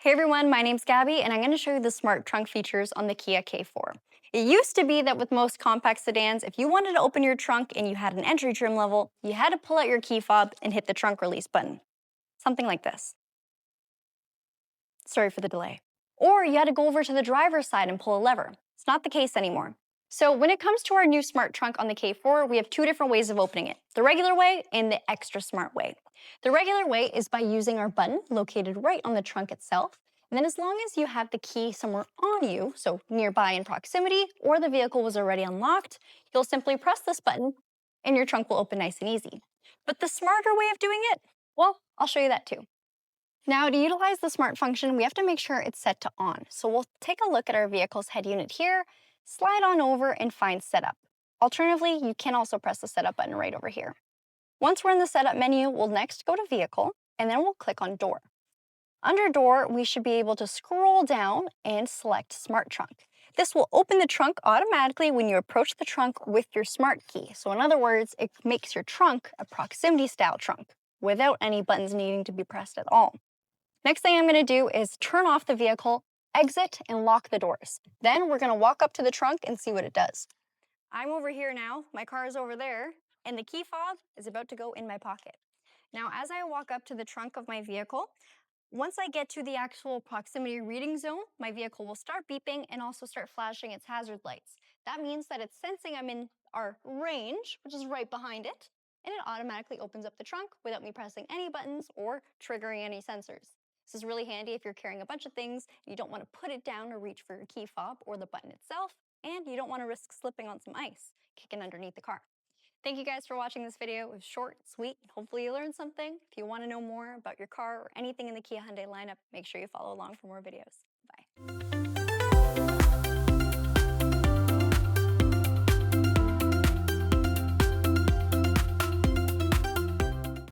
Hey everyone, my name's Gabby and I'm going to show you the smart trunk features on the Kia K4. It used to be that with most compact sedans, if you wanted to open your trunk and you had an entry trim level, you had to pull out your key fob and hit the trunk release button. Something like this. Sorry for the delay. Or you had to go over to the driver's side and pull a lever. It's not the case anymore. So when it comes to our new smart trunk on the K4, we have two different ways of opening it, the regular way and the extra smart way. The regular way is by using our button located right on the trunk itself. And then as long as you have the key somewhere on you, so nearby in proximity, or the vehicle was already unlocked, you'll simply press this button and your trunk will open nice and easy. But the smarter way of doing it, well, I'll show you that too. Now, to utilize the smart function, we have to make sure it's set to on. So we'll take a look at our vehicle's head unit here, slide on over and find setup. Alternatively, you can also press the setup button right over here. Once we're in the setup menu, we'll next go to vehicle and then we'll click on door. Under door, we should be able to scroll down and select smart trunk. This will open the trunk automatically when you approach the trunk with your smart key. So in other words, it makes your trunk a proximity style trunk without any buttons needing to be pressed at all. Next thing I'm going to do is turn off the vehicle, exit, and lock the doors. Then we're going to walk up to the trunk and see what it does. I'm over here now, my car is over there, and the key fob is about to go in my pocket. Now, as I walk up to the trunk of my vehicle, once I get to the actual proximity reading zone, my vehicle will start beeping and also start flashing its hazard lights. That means that it's sensing I'm in our range, which is right behind it, and it automatically opens up the trunk without me pressing any buttons or triggering any sensors. This is really handy if you're carrying a bunch of things, you don't want to put it down or reach for your key fob or the button itself, and you don't want to risk slipping on some ice kicking underneath the car. Thank you guys for watching this video. It was short, sweet, and hopefully you learned something. If you want to know more about your car or anything in the Kia Hyundai lineup, make sure you follow along for more videos. Bye.